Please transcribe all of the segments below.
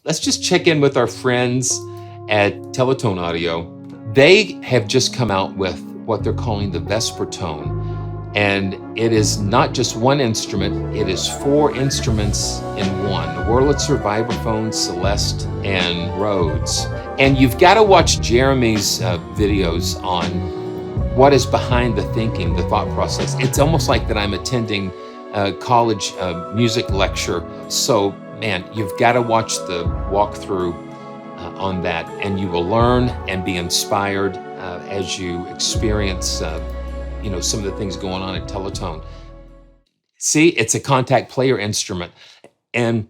Let's just check in with our friends at Teletone Audio. They have just come out with what they're calling the Vespertone. And it is not just one instrument, it is 4 instruments in one: Wurlitzer, VIBRAPHONE, CELESTE, and RHODES. And you've got to watch Jeremy's videos on what is behind the thinking, the thought process. It's almost like that I'm attending a college music lecture. So, man, you've got to watch the walkthrough on that, and you will learn and be inspired as you experience some of the things going on at Teletone. See, it's a contact player instrument, and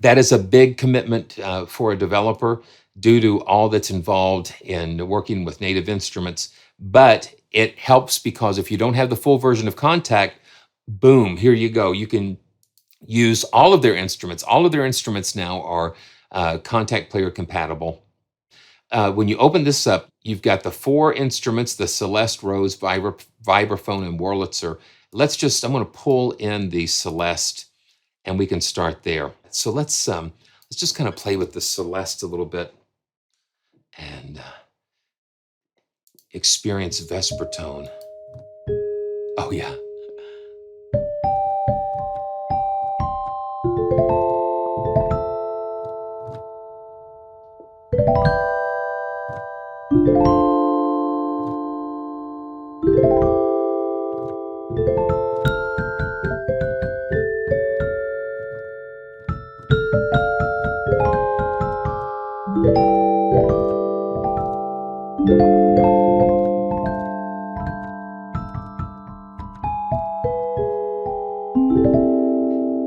that is a big commitment for a developer due to all that's involved in working with native instruments. But it helps because if you don't have the full version of Contact, boom, here you go. You can use all of their instruments. All of their instruments now are Contact player compatible. When you open this up, you've got the 4 instruments: the Celeste, Rose, Vibraphone, and Wurlitzer. I'm going to pull in the Celeste, and we can start there. So let's just kind of play with the Celeste a little bit and experience Vespertone. Oh yeah.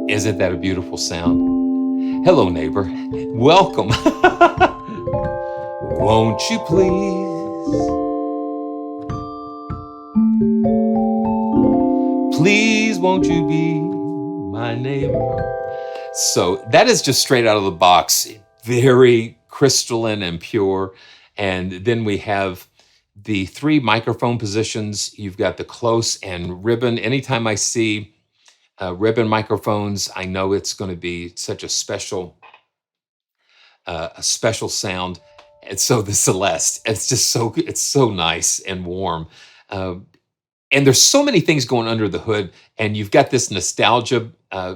Isn't that a beautiful sound? Hello, neighbor. Welcome. Won't you please won't you be my neighbor? So that is just straight out of the box, very crystalline and pure. And then we have the 3 microphone positions. You've got the close and ribbon. Anytime I see ribbon microphones, I know it's going to be such a special sound. And so the Celeste, it's so nice and warm. And there's so many things going under the hood, and you've got this nostalgia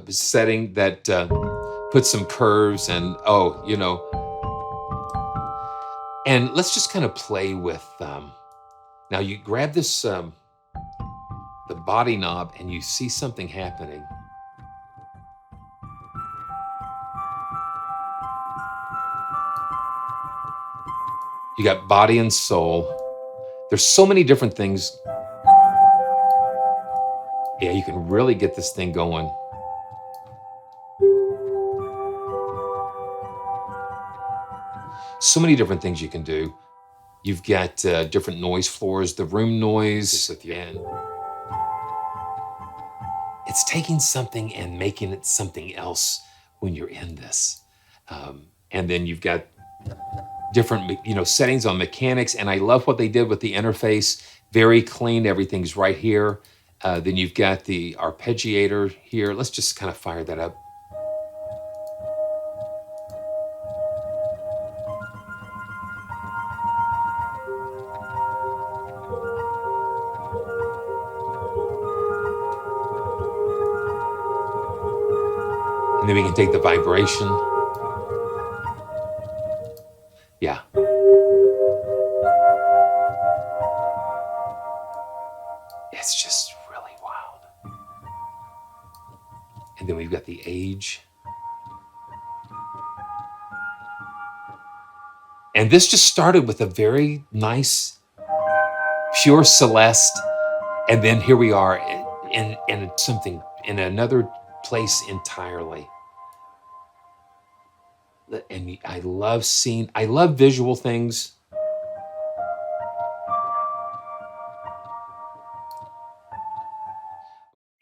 setting that puts some curves and and let's just kind of play with. Now you grab this the body knob, and you see something happening. You got body and soul. There's so many different things. Yeah, you can really get this thing going. So many different things you can do. You've got different noise floors, the room noise at the end. It's taking something and making it something else when you're in this. And then you've got different settings on mechanics, and I love what they did with the interface. Very clean, everything's right here. Then you've got the arpeggiator here. Let's just kind of fire that up. And then we can take the vibration. Yeah. It's just really wild. And then we've got the age. And this just started with a very nice, pure Celeste. And then here we are in something, in another place entirely. And I love visual things.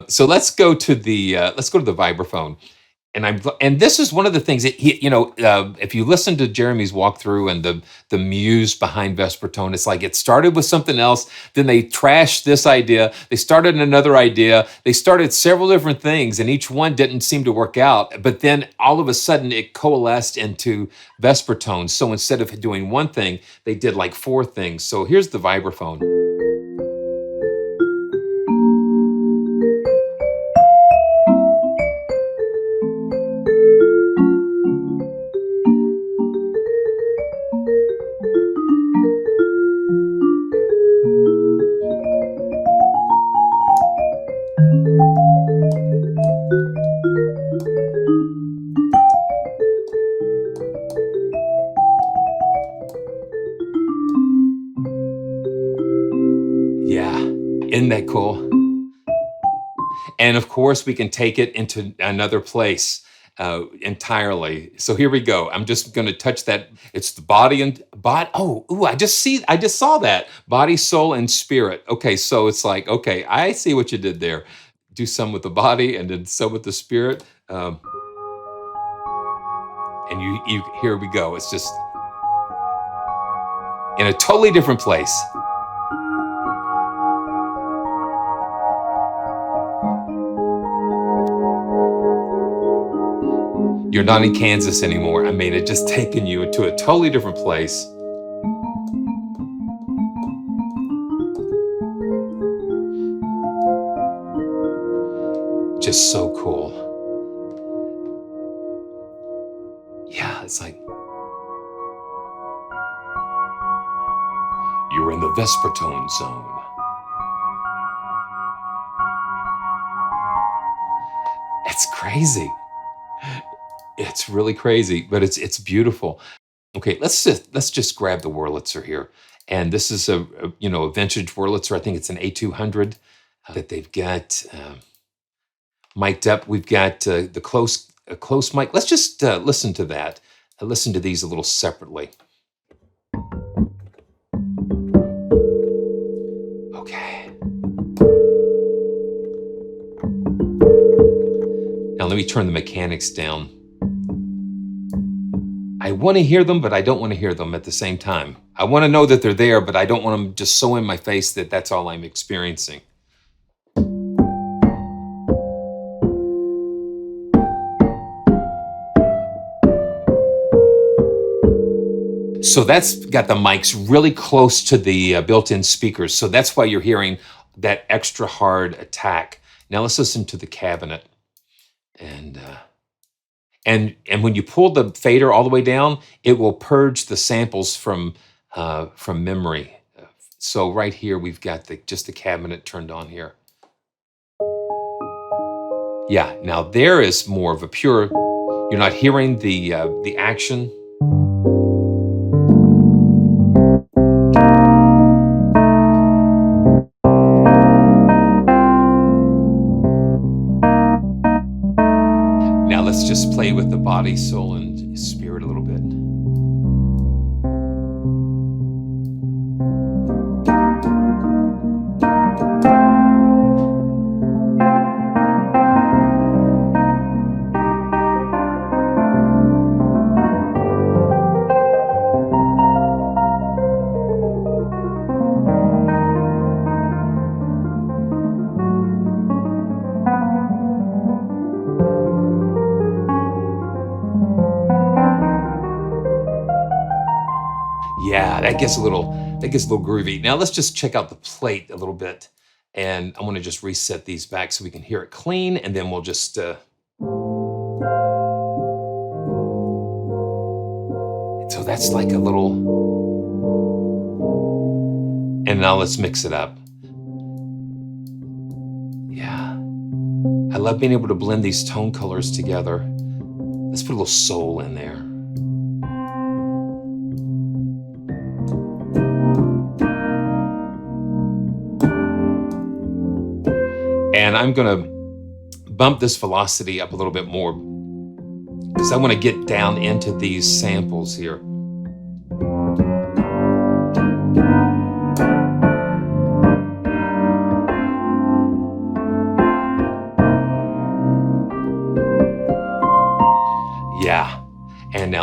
So let's go to the vibraphone. And this is one of the things that if you listen to Jeremy's walkthrough and the muse behind Vespertone, it's like it started with something else, then they trashed this idea, they started another idea, they started several different things, and each one didn't seem to work out. But then all of a sudden it coalesced into Vespertone. So instead of doing one thing, they did like 4 things. So here's the vibraphone. Yeah, isn't that cool? And of course, we can take it into another place entirely. So here we go. I'm just going to touch that. It's the body and body. Oh, ooh, I just saw that body, soul, and spirit. Okay, so it's like, okay, I see what you did there. Do some with the body and then some with the spirit. And here we go. It's just in a totally different place. You're not in Kansas anymore. I mean, it just taken you to a totally different place. Just so cool. Yeah, it's like you're in the Vespertone zone. It's crazy. It's really crazy, but it's beautiful. Okay, let's just grab the Wurlitzer here, and this is a vintage Wurlitzer. I think it's an A200 that they've got mic'd up. We've got the close mic. Let's just listen to that. Listen to these a little separately. Okay. Now let me turn the mechanics down. I want to hear them, but I don't want to hear them at the same time. I want to know that they're there, but I don't want them just so in my face that that's all I'm experiencing. So that's got the mics really close to the built-in speakers. So that's why you're hearing that extra hard attack. Now let's listen to the cabinet. And when you pull the fader all the way down, it will purge the samples from memory. So right here, we've got just the cabinet turned on here. Yeah, now there is more of a pure, you're not hearing the action. Now let's just play with the body, soul, and spirit a little bit. Yeah, that gets a little groovy. Now let's just check out the plate a little bit. And I want to just reset these back so we can hear it clean, and then we'll just so that's like a little, and now let's mix it up. Yeah. I love being able to blend these tone colors together. Let's put a little soul in there. And I'm gonna bump this velocity up a little bit more because I want to get down into these samples here.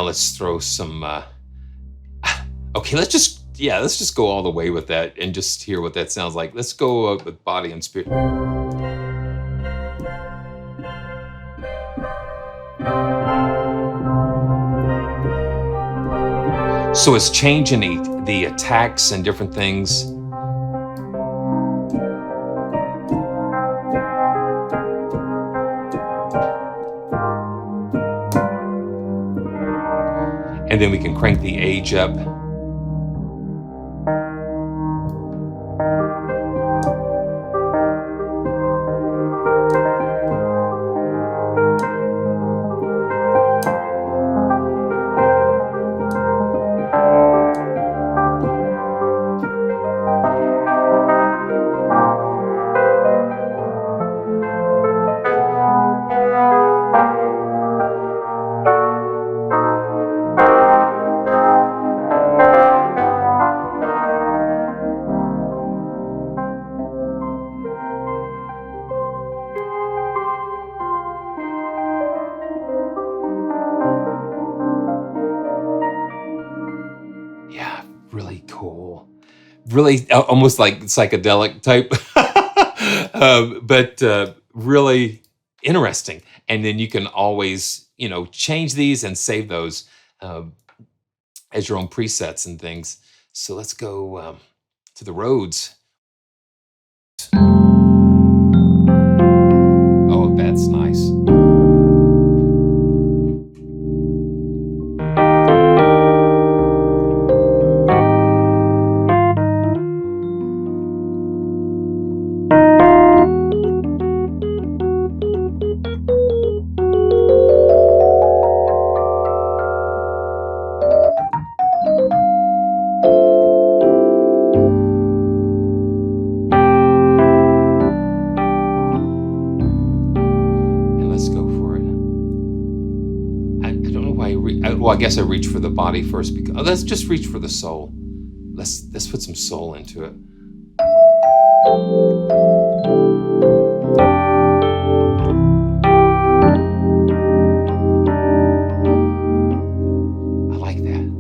let's throw some, okay, let's just go all the way with that and just hear what that sounds like. Let's go with body and spirit. So it's changing the attacks and different things. And then we can crank the age up. Yeah, really cool. Really almost like psychedelic type, but really interesting. And then you can always, change these and save those as your own presets and things. So let's go to the Rhodes. Oh, that's nice. Well, I guess I reach for the body first because let's just reach for the soul. Let's put some soul into it. I like that.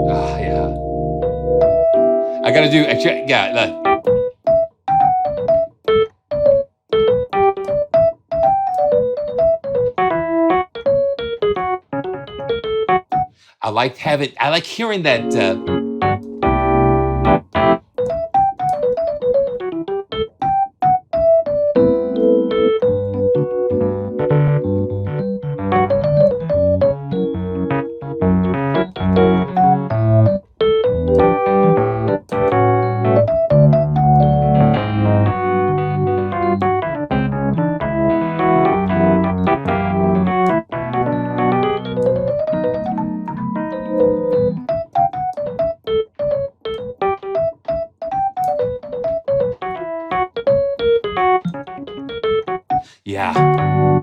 Yeah. I gotta do, actually, yeah. I like hearing that. Yeah.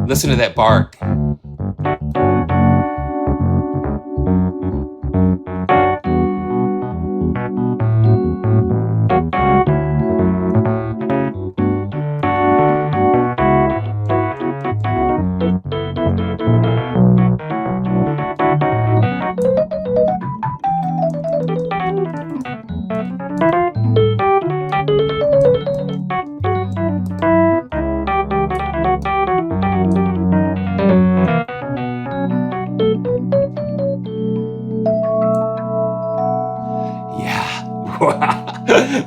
Listen to that bark.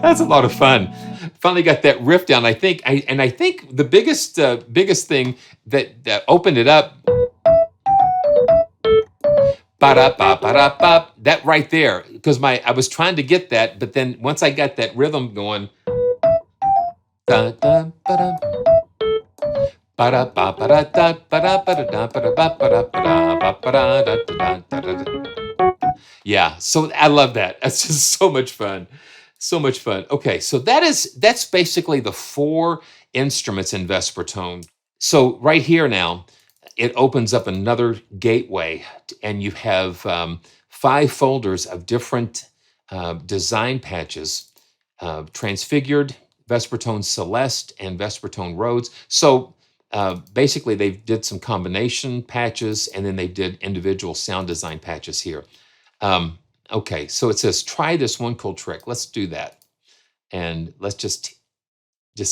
That's a lot of fun. finally got that riff down. I think the biggest thing that opened it up, ba-da-ba, that right there, because I was trying to get that, but then once I got that rhythm going, da, da, ba-da, ba-da, ba-da, da, ba-da, ba-da, ba-da, ba-da, ba-da, ba-da, da, da, da, da, da. Yeah, so I love that. That's just so much fun. So much fun. Okay, so that's basically the 4 instruments in Vespertone. So right here now, it opens up another gateway, and you have 5 folders of different design patches: transfigured, Vespertone Celeste, and Vespertone Rhodes. So basically, they did some combination patches, and then they did individual sound design patches here. Okay, so it says try this one cool trick. Let's do that, and let's just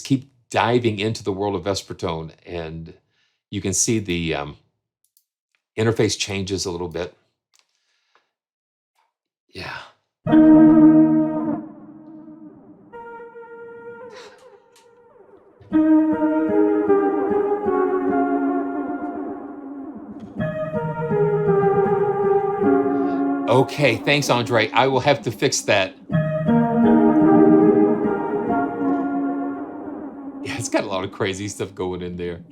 keep diving into the world of Vespertone, and you can see the interface changes a little bit. Yeah. Okay, thanks, Andre. I will have to fix that. Yeah, it's got a lot of crazy stuff going in there.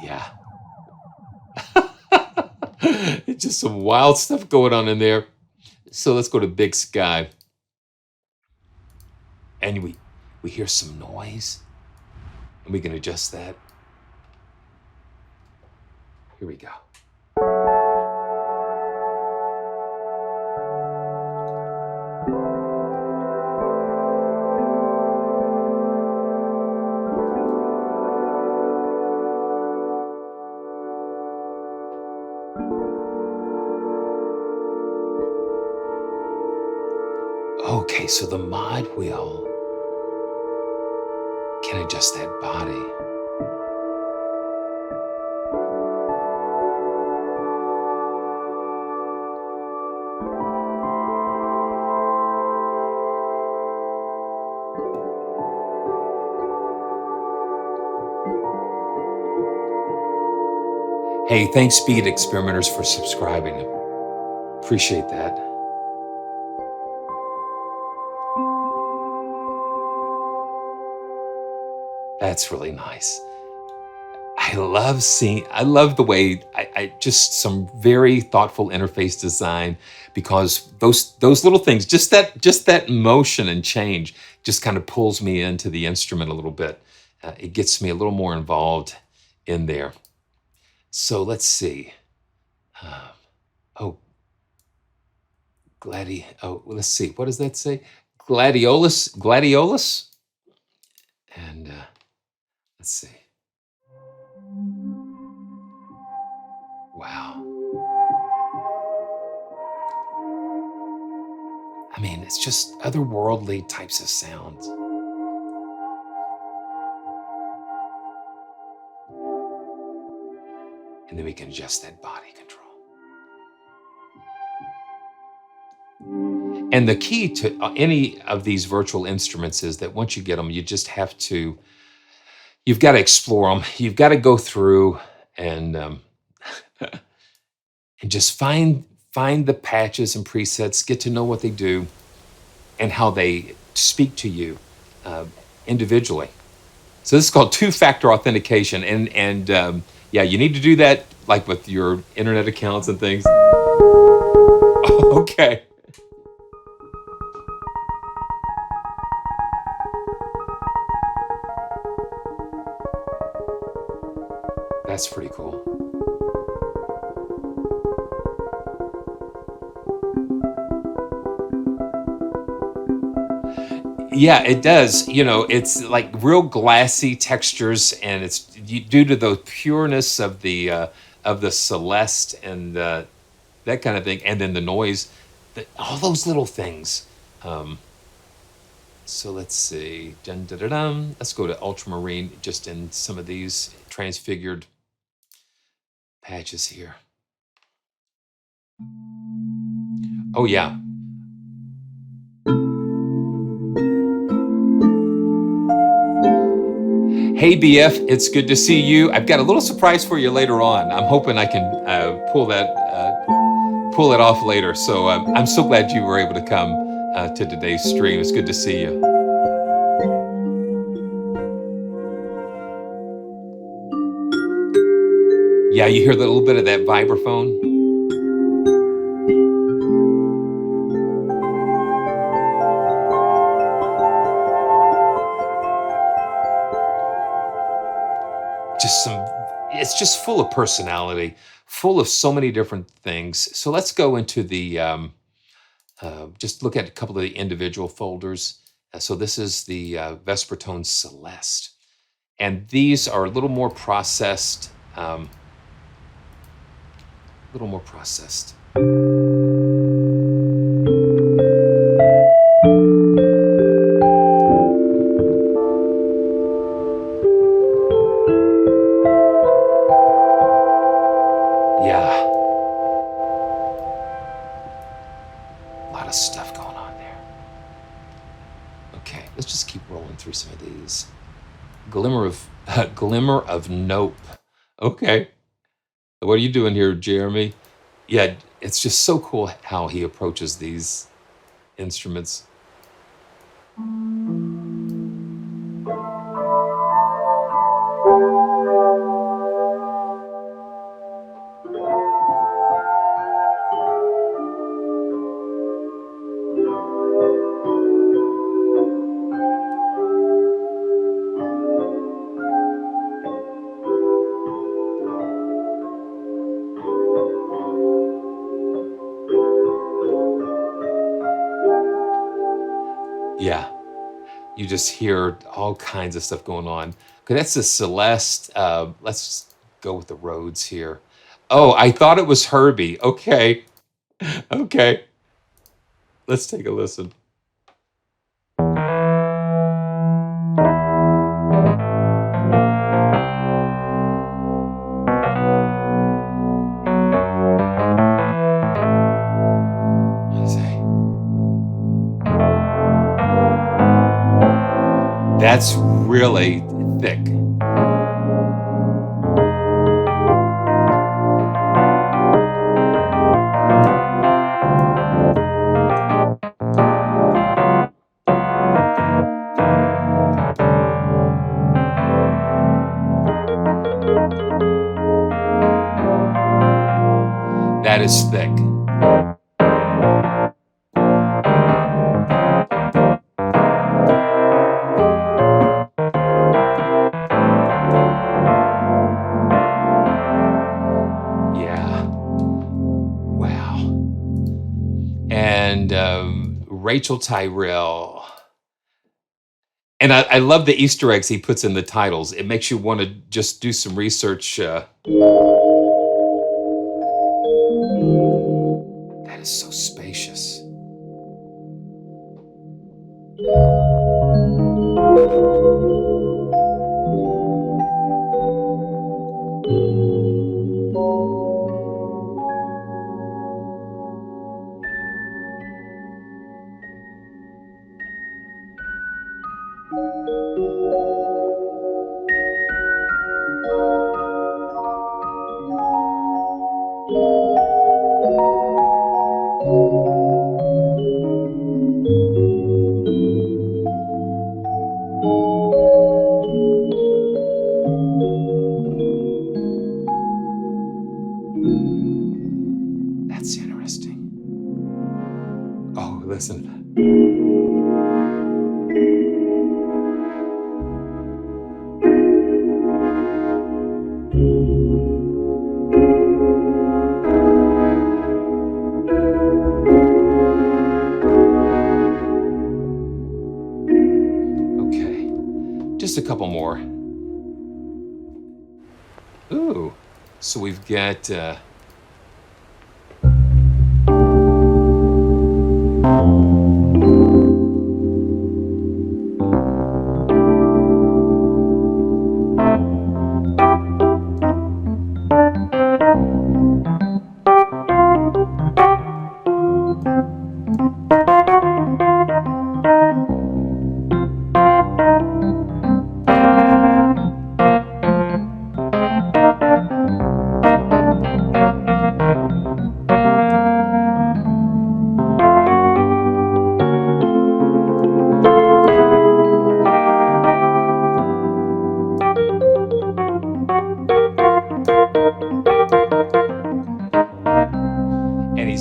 Yeah. It's just some wild stuff going on in there. So let's go to Big Sky. And we hear some noise. And we can adjust that. Here we go. Okay, so the mod wheel can adjust that body. Hey, thanks Speed Experimenters for subscribing. Appreciate that. That's really nice. I love the way I just some very thoughtful interface design, because those little things, just that motion and change just kind of pulls me into the instrument a little bit. It gets me a little more involved in there. So let's see. Oh, let's see. What does that say? Gladiolus. And let's see. Wow. I mean, it's just otherworldly types of sounds. And then we can adjust that body control. And the key to any of these virtual instruments is that once you get them, you've got to explore them. You've got to go through and and just find the patches and presets, get to know what they do and how they speak to you individually. So this is called 2-factor authentication, and yeah, you need to do that like with your internet accounts and things. Okay. That's pretty cool. Yeah, it does. It's like real glassy textures, and it's due to the pureness of the Celeste and that kind of thing, and then the noise, all those little things. So let's see. Dun, dun, dun, dun. Let's go to ultramarine, just in some of these transfigured. patches here. Oh, yeah. Hey, BF, it's good to see you. I've got a little surprise for you later on. I'm hoping I can pull it off later. So I'm so glad you were able to come to today's stream. It's good to see you. Yeah, you hear a little bit of that vibraphone? It's just full of personality, full of so many different things. So let's go into the, just look at a couple of the individual folders. So this is the Vespertone Celeste. And these are a little more processed, Yeah. A lot of stuff going on there. Okay, let's just keep rolling through some of these. Glimmer of Nope. Okay. What are you doing here, Jeremy? Yeah, it's just so cool how he approaches these instruments. Yeah, you just hear all kinds of stuff going on. Okay, that's the Celeste. Let's go with the Rhodes here. Oh, I thought it was Herbie. Okay. Okay. Let's take a listen. That's really thick. That is thick. Rachel Tyrell. And I love the Easter eggs he puts in the titles. It makes you want to just do some research. That is so spacious. That's interesting. Oh, listen. Okay, just a couple more. Ooh, so we've got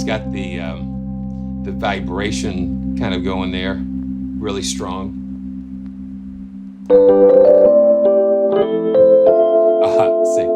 It's got the vibration kind of going there, really strong. See.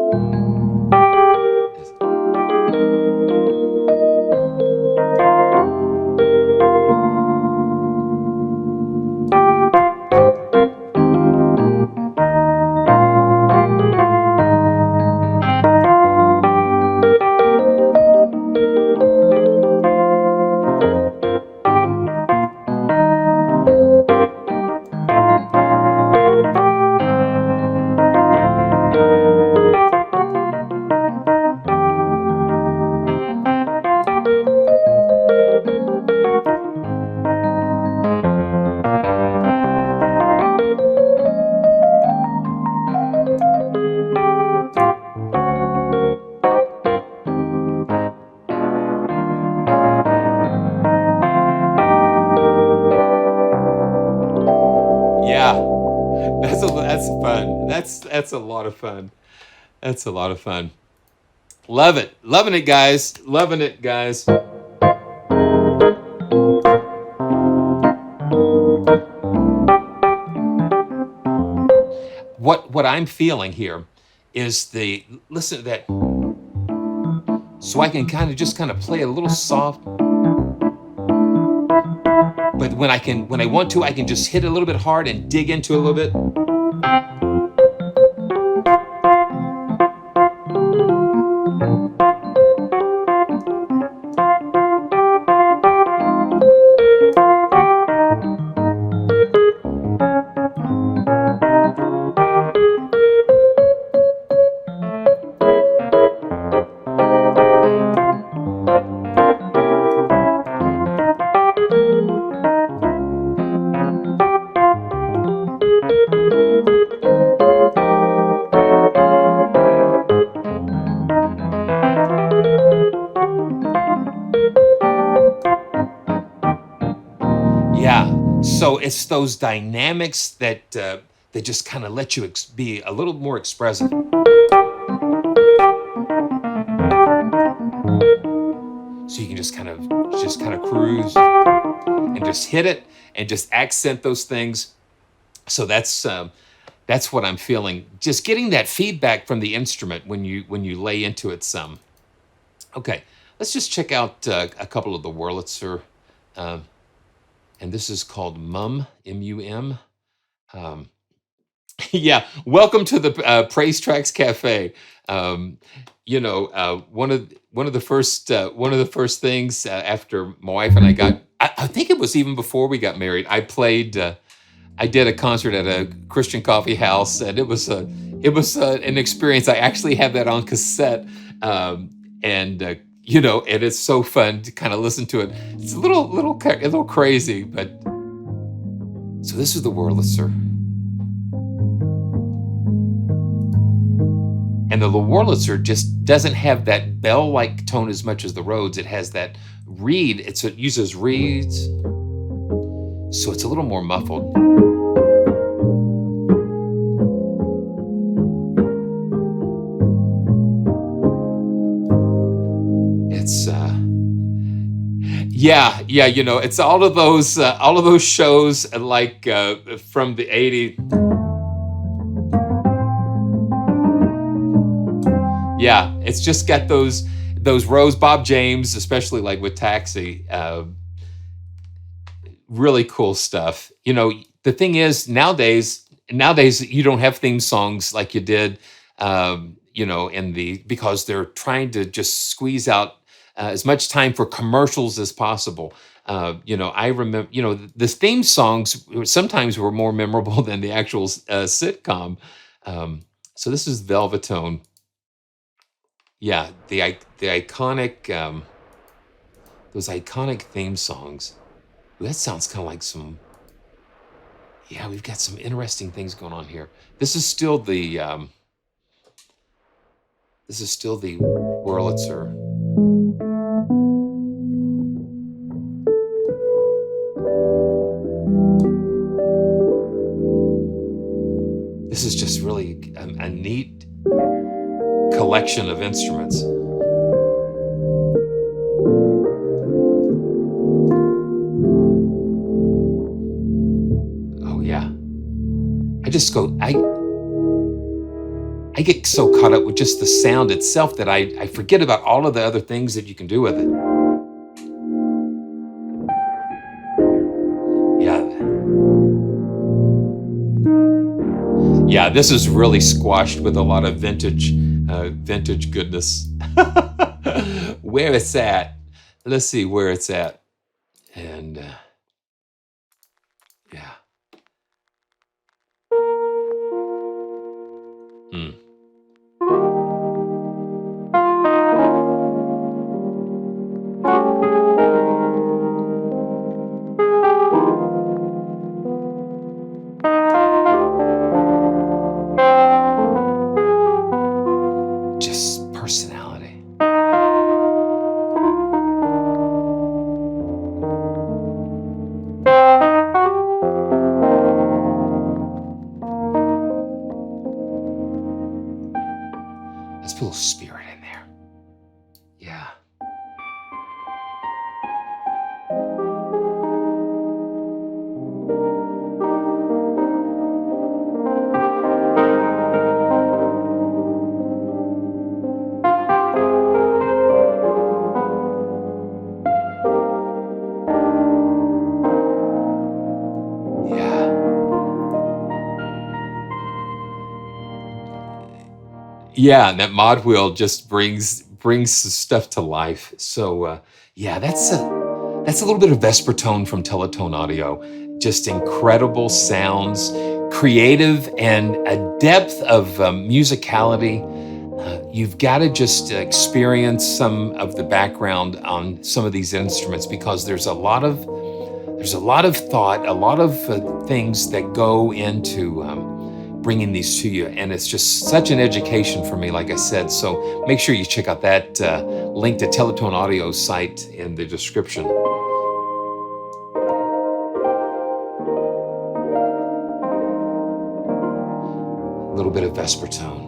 Yeah, that's fun. That's a lot of fun. That's a lot of fun. Love it. Loving it, guys. Loving it, guys. What I'm feeling here is listen to that. So I can kind of play a little soft. But when I want to, I can just hit a little bit hard and dig into a little bit. Yeah, so it's those dynamics that just kind of let you be a little more expressive. So you can just kind of cruise and just hit it and just accent those things. So that's what I'm feeling. Just getting that feedback from the instrument when you lay into it some. Okay, let's just check out a couple of the Wurlitzer. And this is called MUM, M-U-M. Yeah, welcome to the Praise Tracks Cafe. One of the first things after my wife and I got, I think it was even before we got married. I did a concert at a Christian coffee house, and it was an experience. I actually have that on cassette, and it's so fun to kind of listen to it. It's a little crazy, but so this is the Wurlitzer, and the Wurlitzer just doesn't have that bell-like tone as much as the Rhodes. It has that reed. It uses reeds, so it's a little more muffled. Yeah, it's all of those shows like from the 80s. Yeah, it's just got those Rose, Bob James, especially like with Taxi. Really cool stuff. The thing is nowadays you don't have theme songs like you did, because they're trying to just squeeze out as much time for commercials as possible. I remember, the theme songs sometimes were more memorable than the actual sitcom. So this is Velvetone. Yeah, the iconic, those iconic theme songs. Ooh, that sounds kind of like we've got some interesting things going on here. This is still the Wurlitzer. This is just really a neat collection of instruments. I just go, I get so caught up with just the sound itself that I forget about all of the other things that you can do with it. Yeah. Yeah, this is really squashed with a lot of vintage goodness. Where it's at. Let's see where it's at. And yeah. Hmm. Just personality. Let's put a little spirit in there. Yeah. Yeah. Yeah, and that mod wheel just brings the stuff to life. So yeah, that's a little bit of Vespertone from Teletone Audio. Just incredible sounds, creative, and a depth of musicality. You've got to just experience some of the background on some of these instruments because there's a lot of thought, a lot of things that go into bringing these to you, and it's just such an education for me, like I said. So make sure you check out that link to Teletone Audio's site in the description. A little bit of Vespertone.